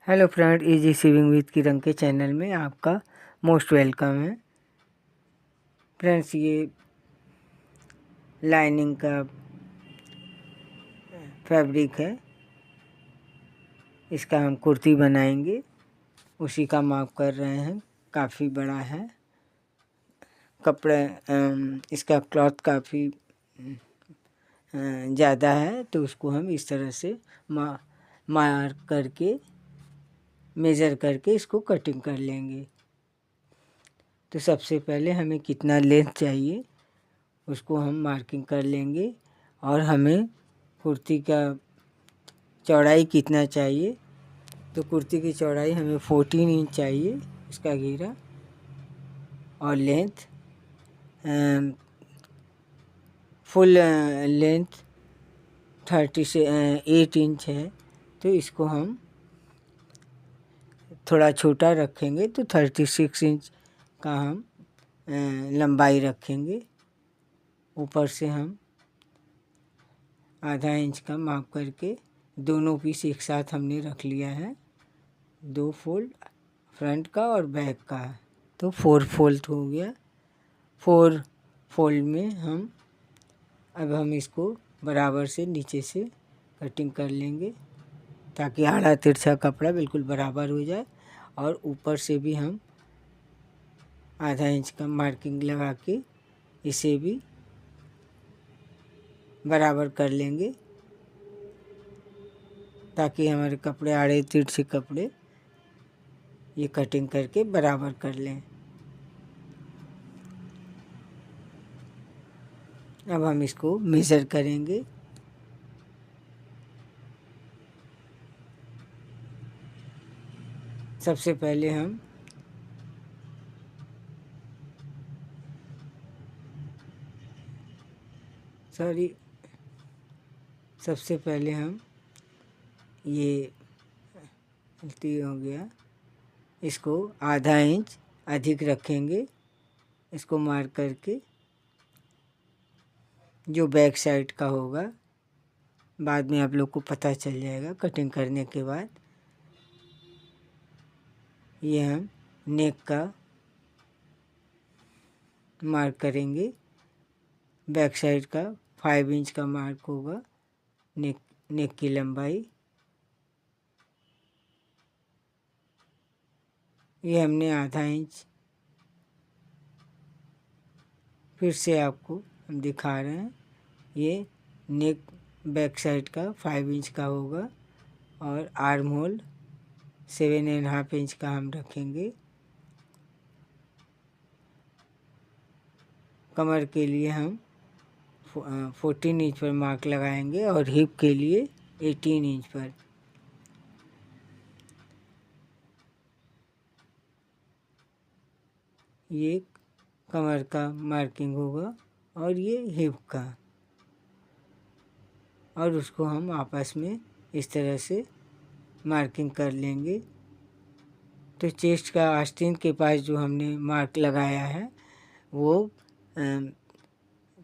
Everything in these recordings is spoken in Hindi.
Hello friend, easy sewing with Kiran के चैनल में आपका मोस्ट वेलकम है। फ्रेंड्स, ये लाइनिंग का फैब्रिक है, इसका हम कुर्ती बनाएंगे, उसी का माप कर रहे हैं। काफ़ी बड़ा है कपड़ा, इसका क्लॉथ काफ़ी ज़्यादा है, तो उसको हम इस तरह से मार्क करके मेज़र करके इसको कटिंग कर लेंगे। तो सबसे पहले हमें कितना लेंथ चाहिए उसको हम मार्किंग कर लेंगे, और हमें कुर्ती का चौड़ाई कितना चाहिए। तो कुर्ती की चौड़ाई हमें 14 इंच चाहिए, इसका घेरा, और लेंथ फुल लेंथ 38 इंच है। तो इसको हम थोड़ा छोटा रखेंगे, तो 36 इंच का हम लंबाई रखेंगे। ऊपर से हम आधा इंच का माप करके दोनों पीस एक साथ हमने रख लिया है। 2 फोल्ड फ्रंट का और बैक का, तो 4 फोल्ड हो गया। 4 फोल्ड में हम इसको बराबर से नीचे से कटिंग कर लेंगे, ताकि आड़ा तिरछा कपड़ा बिल्कुल बराबर हो जाए। और ऊपर से भी हम आधा इंच का मार्किंग लगा के इसे भी बराबर कर लेंगे, ताकि हमारे कपड़े आड़े तिरछे कपड़े ये कटिंग करके बराबर कर लें। अब हम इसको मेज़र करेंगे। सबसे पहले हम ये गलती हो गया, इसको आधा इंच अधिक रखेंगे। इसको मार्क करके जो बैक साइड का होगा, बाद में आप लोग को पता चल जाएगा कटिंग करने के बाद। ये हम नेक का मार्क करेंगे। बैक साइड का 5 इंच का मार्क होगा नेक की लंबाई। ये हमने आधा इंच, फिर से आपको हम दिखा रहे हैं, ये नेक बैक साइड का 5 इंच का होगा, और आर्म होल 7.5 इंच का हम रखेंगे। कमर के लिए हम 14 इंच पर मार्क लगाएंगे, और हिप के लिए 18 इंच पर। ये कमर का मार्किंग होगा, और ये हिप का, और उसको हम आपस में इस तरह से मार्किंग कर लेंगे। तो चेस्ट का आस्तीन के पास जो हमने मार्क लगाया है वो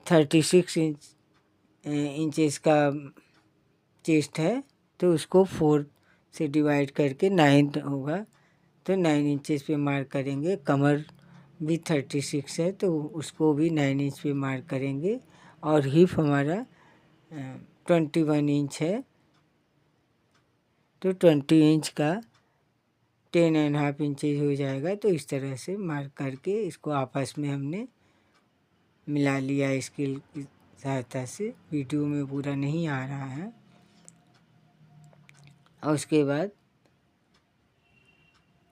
36 इंचेस का चेस्ट है, तो उसको 4 से डिवाइड करके 9 होगा, तो 9 इंचेस पे मार्क करेंगे। कमर भी 36 है, तो उसको भी 9 इंच पे मार्क करेंगे। और हिप हमारा 21 इंच है, तो 20 इंच का 10.5 इंचेज हो जाएगा। तो इस तरह से मार्क करके इसको आपस में हमने मिला लिया स्केल की सहायता से। वीडियो में पूरा नहीं आ रहा है। और उसके बाद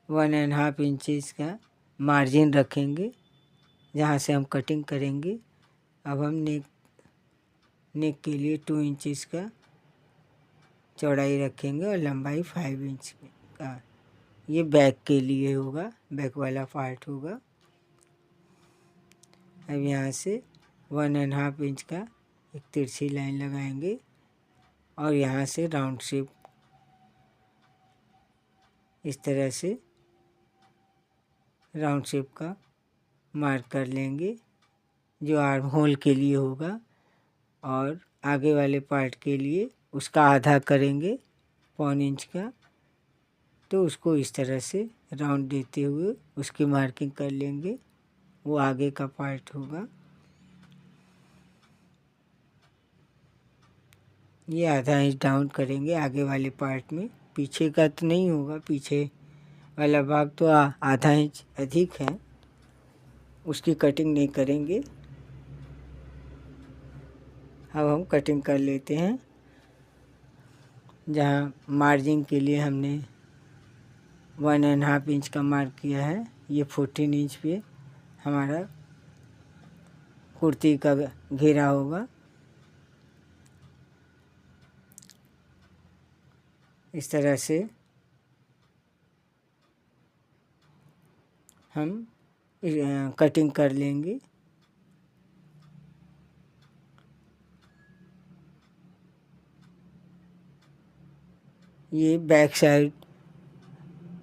1.5 इंचेस का मार्जिन रखेंगे, जहाँ से हम कटिंग करेंगे। अब हम नेक के लिए 2 इंचेस का चौड़ाई रखेंगे, और लंबाई 5 इंच का। ये बैक के लिए होगा, बैक वाला पार्ट होगा। अब यहाँ से 1.5 इंच का एक तिरछी लाइन लगाएंगे, और यहाँ से राउंड शेप इस तरह से राउंड शेप का मार्क कर लेंगे, जो आर्म होल के लिए होगा। और आगे वाले पार्ट के लिए उसका आधा करेंगे, 1.25 इंच का। तो उसको इस तरह से राउंड देते हुए उसकी मार्किंग कर लेंगे। वो आगे का पार्ट होगा। ये आधा इंच डाउन करेंगे आगे वाले पार्ट में, पीछे का तो नहीं होगा, पीछे वाला भाग तो आधा इंच अधिक है, उसकी कटिंग नहीं करेंगे। अब हम कटिंग कर लेते हैं। जहाँ मार्जिन के लिए हमने 1.5 इंच का मार्क किया है, ये 14 इंच पे हमारा कुर्ती का घेरा होगा। इस तरह से हम कटिंग कर लेंगे। ये बैक साइड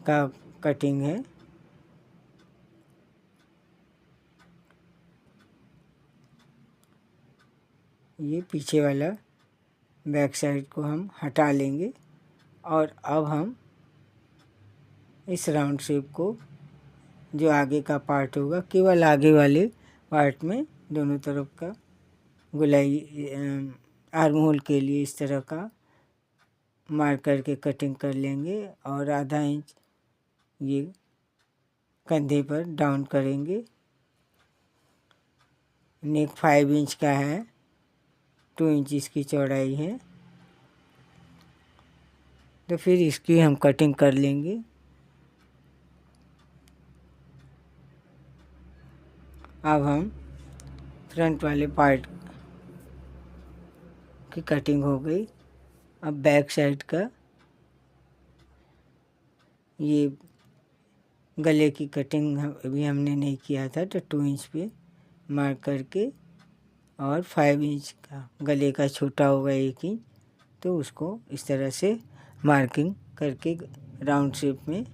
का कटिंग है। ये पीछे वाला बैक साइड को हम हटा लेंगे और अब हम इस राउंड शेप को, जो आगे का पार्ट होगा, केवल आगे वाले पार्ट में दोनों तरफ का गोलाई आर्म होल के लिए इस तरह का मार्क करके कटिंग कर लेंगे और आधा इंच ये कंधे पर डाउन करेंगे। नेक 5 इंच का है, 2 इंच इसकी चौड़ाई है, तो फिर इसकी हम कटिंग कर लेंगे। अब हम फ्रंट वाले पार्ट की कटिंग हो गई। अब बैक साइड का ये गले की कटिंग अभी हमने नहीं किया था, तो 2 इंच पे मार्क करके और 5 इंच का गले का छोटा होगा 1 इंच, तो उसको इस तरह से मार्किंग करके राउंड शेप में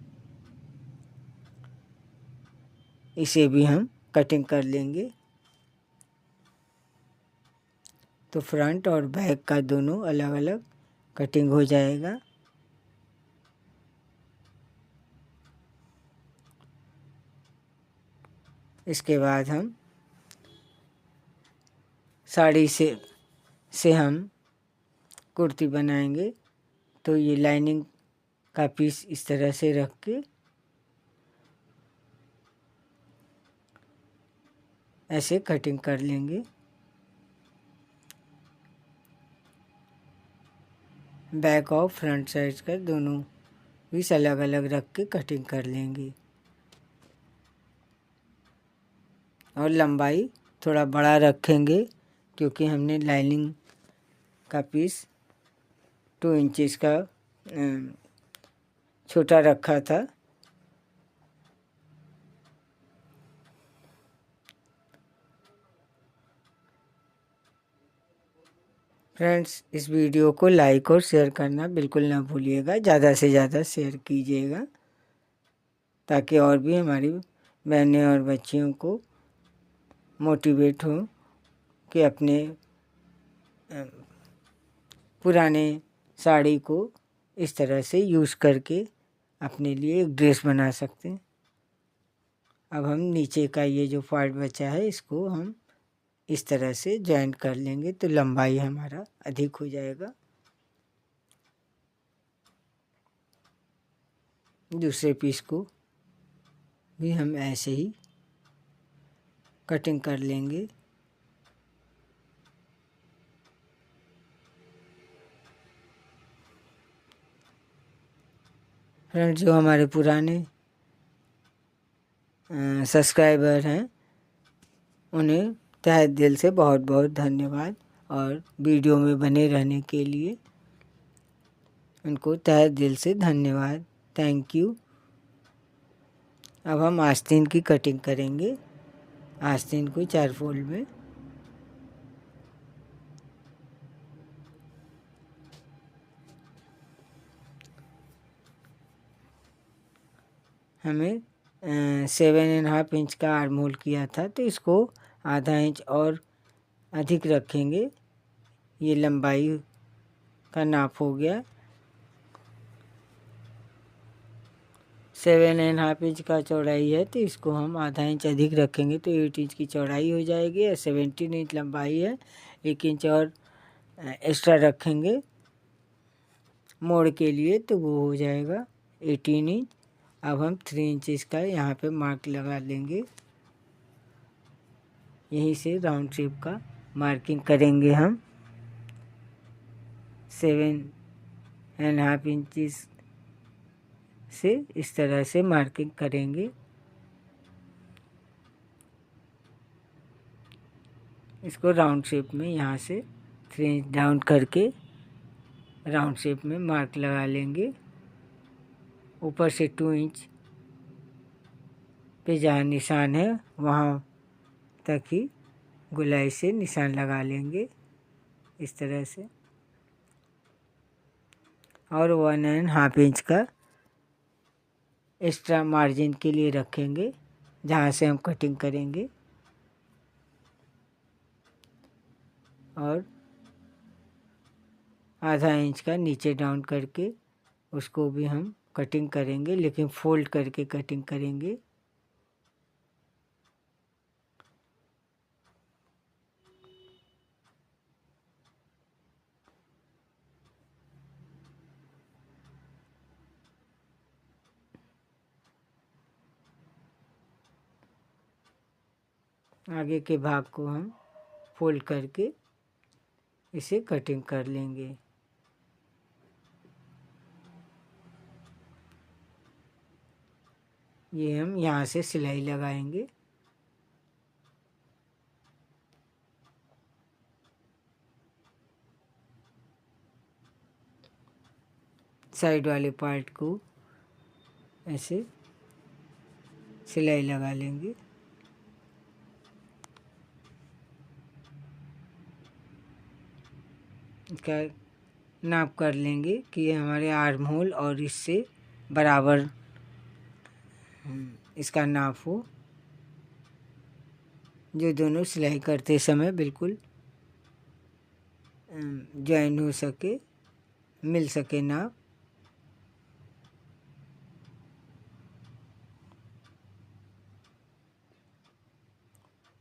इसे भी हम कटिंग कर लेंगे। तो फ्रंट और बैक का दोनों अलग अलग कटिंग हो जाएगा। इसके बाद हम साड़ी से हम कुर्ती बनाएंगे। तो ये लाइनिंग का पीस इस तरह से रख के ऐसे कटिंग कर लेंगे। बैक और फ्रंट साइड का दोनों पीस अलग अलग रख के कटिंग कर लेंगे। और लंबाई थोड़ा बड़ा रखेंगे क्योंकि हमने लाइनिंग का पीस 2 इंचेस का छोटा रखा था। फ्रेंड्स, इस वीडियो को लाइक और शेयर करना बिल्कुल ना भूलिएगा। ज़्यादा से ज़्यादा शेयर कीजिएगा ताकि और भी हमारी बहनें और बच्चियों को मोटिवेट हो कि अपने पुराने साड़ी को इस तरह से यूज़ करके अपने लिए एक ड्रेस बना सकते हैं। अब हम नीचे का ये जो पार्ट बचा है इसको हम इस तरह से जॉइंट कर लेंगे तो लंबाई हमारा अधिक हो जाएगा। दूसरे पीस को भी हम ऐसे ही कटिंग कर लेंगे। फ्रेंड्स, जो हमारे पुराने सब्सक्राइबर हैं उन्हें तहे दिल से बहुत बहुत धन्यवाद और वीडियो में बने रहने के लिए उनको तहे दिल से धन्यवाद। Thank you. अब हम आस्तीन की कटिंग करेंगे। आस्तीन को 4 फोल्ड में हमें 7.5 इंच का आर्म होल किया था, तो इसको आधा इंच और अधिक रखेंगे। ये लंबाई का नाप हो गया। 7.5 इंच का चौड़ाई है तो इसको हम आधा इंच अधिक रखेंगे तो 8 इंच की चौड़ाई हो जाएगी। और 17 इंच लंबाई है, 1 इंच और एक्स्ट्रा रखेंगे मोड़ के लिए तो वो हो जाएगा 18 इंच। अब हम 3 इंच का यहाँ पे मार्क लगा लेंगे। यहीं से राउंड शेप का मार्किंग करेंगे हम 7.5 इंच से इस तरह से मार्किंग करेंगे। इसको राउंड शेप में यहाँ से 3 इंच डाउन करके राउंड शेप में मार्क लगा लेंगे। ऊपर से 2 इंच पे जहाँ निशान है वहाँ तक ही गोलाई से निशान लगा लेंगे इस तरह से। और 1.5 इंच का एक्स्ट्रा मार्जिन के लिए रखेंगे जहाँ से हम कटिंग करेंगे। और आधा इंच का नीचे डाउन करके उसको भी हम कटिंग करेंगे, लेकिन फोल्ड करके कटिंग करेंगे। आगे के भाग को हम फोल्ड करके इसे कटिंग कर लेंगे। ये हम यहाँ से सिलाई लगाएंगे। साइड वाले पार्ट को ऐसे सिलाई लगा लेंगे। इसका नाप कर लेंगे कि ये हमारे आर्म होल और इससे बराबर इसका नाप हो, जो दोनों सिलाई करते समय बिल्कुल ज्वाइन हो सके, मिल सके नाप।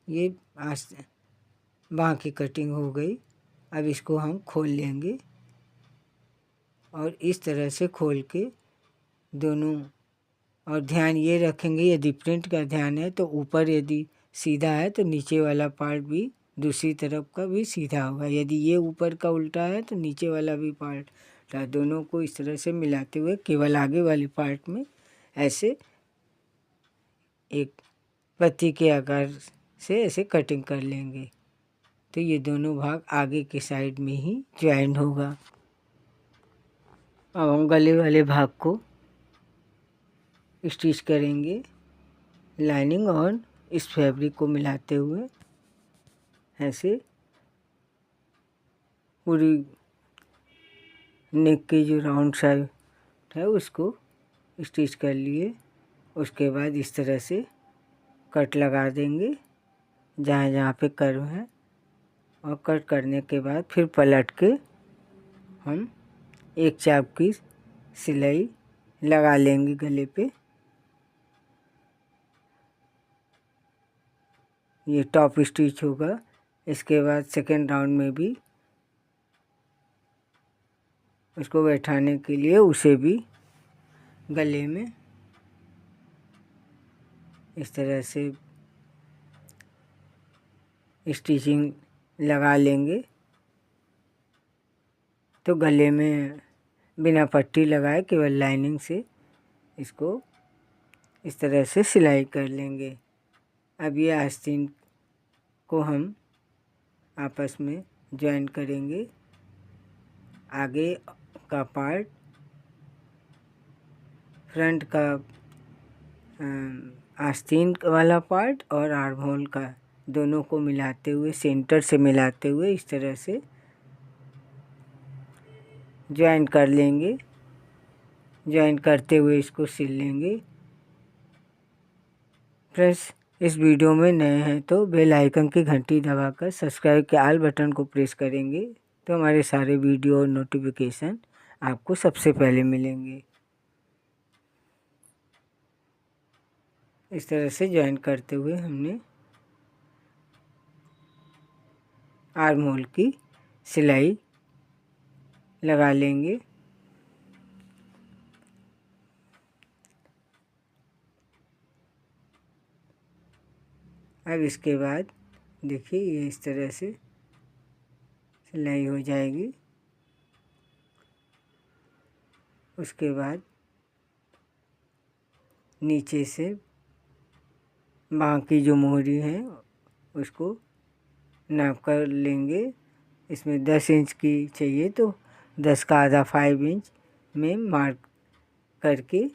ये बाँह की कटिंग हो गई। अब इसको हम खोल लेंगे और इस तरह से खोल के दोनों, और ध्यान ये रखेंगे यदि प्रिंट का ध्यान है तो ऊपर यदि सीधा है तो नीचे वाला पार्ट भी दूसरी तरफ का भी सीधा होगा। यदि ये ऊपर का उल्टा है तो नीचे वाला भी पार्ट, दोनों को इस तरह से मिलाते हुए केवल आगे वाले पार्ट में ऐसे एक पत्ती के आकार से ऐसे कटिंग कर लेंगे तो ये दोनों भाग आगे के साइड में ही ज्वाइन होगा। अब हम गले वाले भाग को स्टिच करेंगे लाइनिंग और इस फैब्रिक को मिलाते हुए। ऐसे पूरी नेक की जो राउंड साइड है उसको स्टिच कर लिए। उसके बाद इस तरह से कट लगा देंगे जहाँ जहाँ पे कर्व है, और कट करने के बाद फिर पलट के हम एक चाप की सिलाई लगा लेंगे गले पे। ये टॉप स्टिच होगा। इसके बाद सेकेंड राउंड में भी उसको बैठाने के लिए उसे भी गले में इस तरह से स्टिचिंग लगा लेंगे। तो गले में बिना पट्टी लगाए केवल लाइनिंग से इसको इस तरह से सिलाई कर लेंगे। अब ये आस्तीन को हम आपस में जॉइन करेंगे। आगे का पार्ट, फ्रंट का आस्तीन वाला पार्ट और आर्म होल का, दोनों को मिलाते हुए सेंटर से मिलाते हुए इस तरह से जॉइन कर लेंगे। जॉइन करते हुए इसको सिल लेंगे। फ्रेंड्स, इस वीडियो में नए हैं तो बेल आइकन की घंटी दबाकर सब्सक्राइब के ऑल बटन को प्रेस करेंगे तो हमारे सारे वीडियो और नोटिफिकेशन आपको सबसे पहले मिलेंगे। इस तरह से ज्वाइन करते हुए हमने आर्म होल की सिलाई लगा लेंगे। अब इसके बाद देखिए ये इस तरह से सिलाई हो जाएगी। उसके बाद नीचे से बाँह की जो मोहरी है उसको नाप कर लेंगे। इसमें 10 इंच की चाहिए तो 10 का आधा 5 इंच में मार्क करके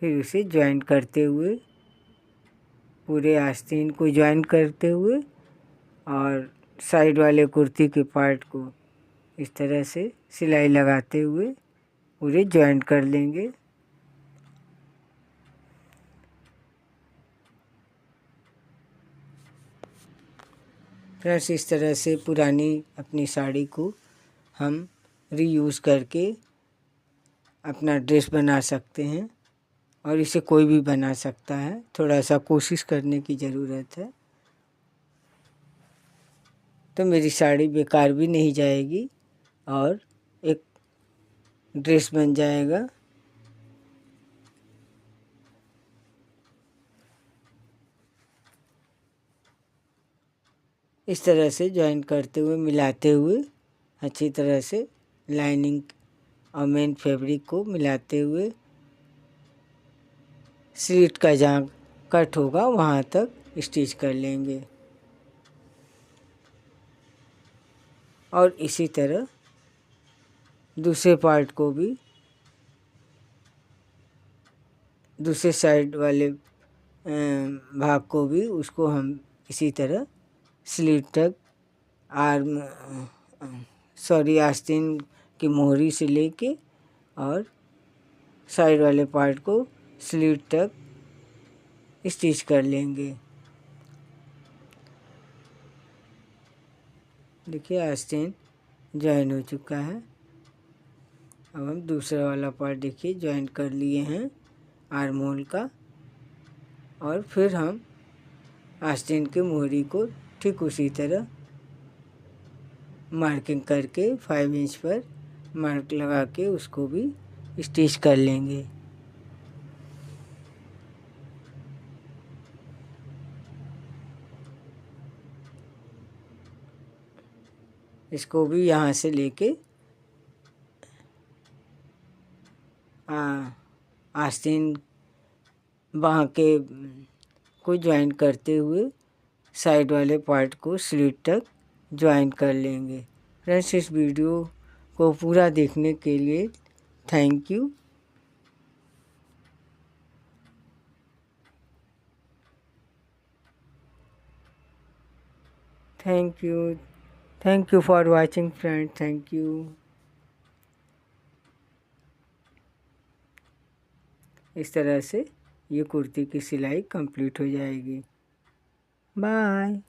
फिर उसे ज्वाइन करते हुए पूरे आस्तीन को ज्वाइन करते हुए और साइड वाले कुर्ती के पार्ट को इस तरह से सिलाई लगाते हुए पूरे ज्वाइन कर लेंगे। फ्रेंड्स इस तरह से पुरानी अपनी साड़ी को हम रीयूज़ करके अपना ड्रेस बना सकते हैं और इसे कोई भी बना सकता है। थोड़ा सा कोशिश करने की ज़रूरत है तो मेरी साड़ी बेकार भी नहीं जाएगी और एक ड्रेस बन जाएगा। इस तरह से ज्वाइन करते हुए मिलाते हुए अच्छी तरह से लाइनिंग और मेन फैब्रिक को मिलाते हुए स्लीट का जहाँ कट होगा वहाँ तक स्टिच कर लेंगे और इसी तरह दूसरे पार्ट को भी दूसरे साइड वाले भाग को भी उसको हम इसी तरह स्लीट तक आस्तीन की मोहरी से लेके और साइड वाले पार्ट को स्लीट तक स्टिच कर लेंगे। देखिए आस्तीन ज्वाइन हो चुका है। अब हम दूसरा वाला पार्ट देखिए ज्वाइन कर लिए हैं आर्म होल का और फिर हम आस्तीन की मोहरी को ठीक उसी तरह मार्किंग करके 5 इंच पर मार्क लगा के उसको भी स्टिच कर लेंगे। इसको भी यहाँ से लेके आस्तीन बाँह के को ज्वाइन करते हुए साइड वाले पार्ट को स्लीट तक ज्वाइन कर लेंगे। फ्रेंड्स इस वीडियो को पूरा देखने के लिए thank you. Thank you for watching friend. Thank you. इस तरह से ये कुर्ती की सिलाई कंप्लीट हो जाएगी। बाय।